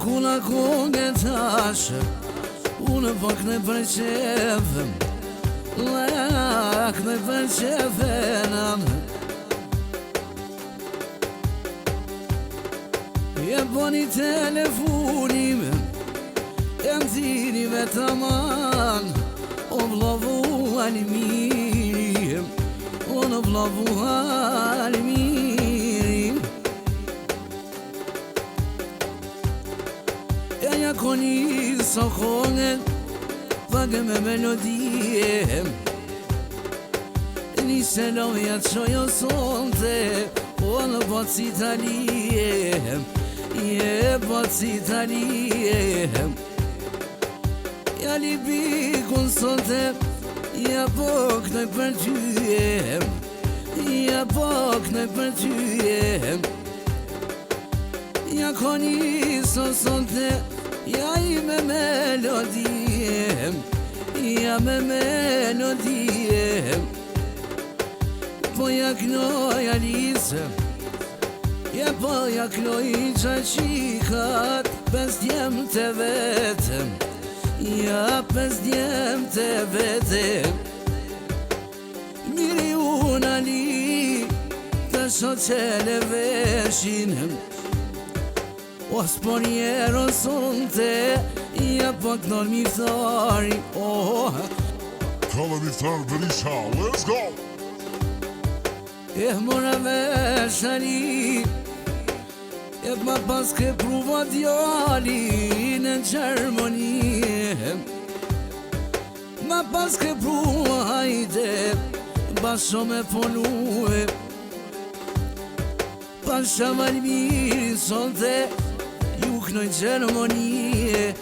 Kula kongë tash unë pak në përqefëm lak në përqefënam e boni telefonim e mzini vetaman o vlavu almirim o në vlavu almirim ja koni së kongën vagë me melodie një selovja qojo sonte o në bëtës Italie je bëtës Italie ja li bikun sonte ja pok në për tyje ja pok në për tyje ja koni së sonte ja i me melodie ja me melodie po ja knoj Alice ja po ja knoj qaqikat pes djem të vetëm ja pes djem të vetëm miri unë Ali të shoqele veshin o sponiero sonte ja po knoj miftari Kalla miftar Berisha, let's go! mora vesh Ali ma pas ke pruva djali në Gjermani ma pas ke pruva hajde basho me ponue pasha malmiri sonte ju knoj Gjermani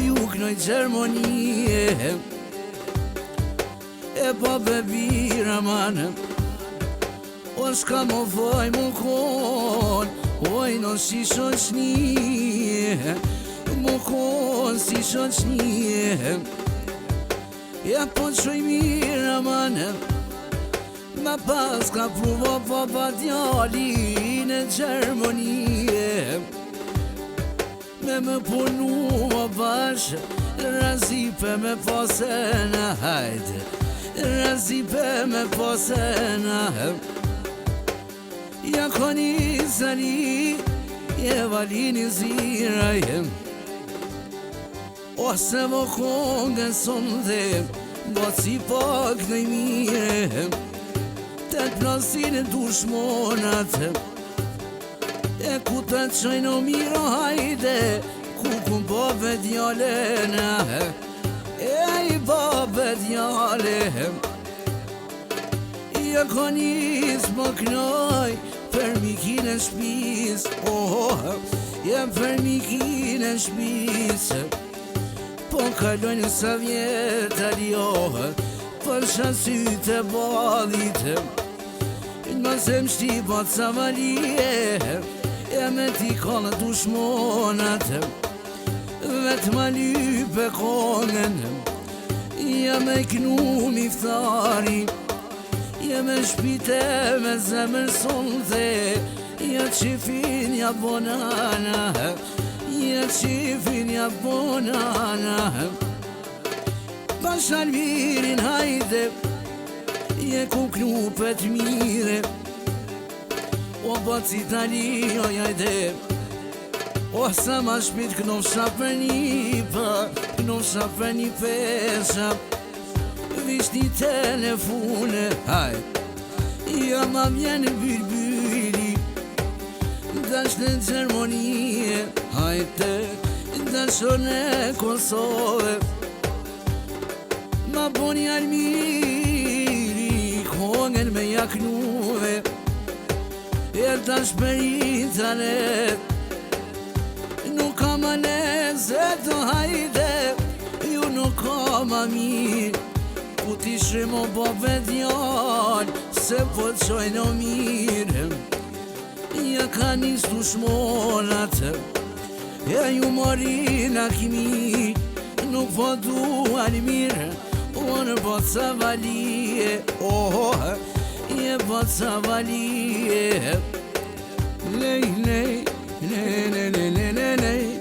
ju knoj Gjermani pa bebira manë o shka më voj më kon oj no si shoqnie më kon si shoqnie ja po qoj mira manë ma pas ka pruvo papa djali në Gjermanie me më punua bash razipe me posena hajde razipe me posena ja koni zali je valini zirajem ose më kongën sonde bo si pak në mire të plasin e dushmonat e ku të qojnë miro hajde ku bove djallena i bove djalle ja koni s'mo knoj për mikin e shpis ja për mikin e shpis po kalojnë sa vjet alio për shasyt e balit ma se më shtipat sa valije e me ti kallë dushmonat vet ma lype kongën ja me knu miftari ja me shpite me zemër sonte ja qifin ja bonana ja qifin ja bonana bash almirin hajde je ku knupet mire o bëc Itali o jajde o sa ma shpit knosha për knosha për një pesha visht një telefone hajt ja ma vjen byrbyri dash në Gjermonie hajte dashon e Kosove Ka bon janë miri, kongen me jaknuve, e ta shperitare. Nuk ka ma leze të hajde, ju nuk ka ma mirë, ku t'ishe mo bobe djallë, se po qojnë o mirë. Ja ka nistu shmonat, e ju morin akimi, nuk po duan mirë, unë po ca valije, je po ca valije. Lej, lej, lej, lej, lej, lej, lej.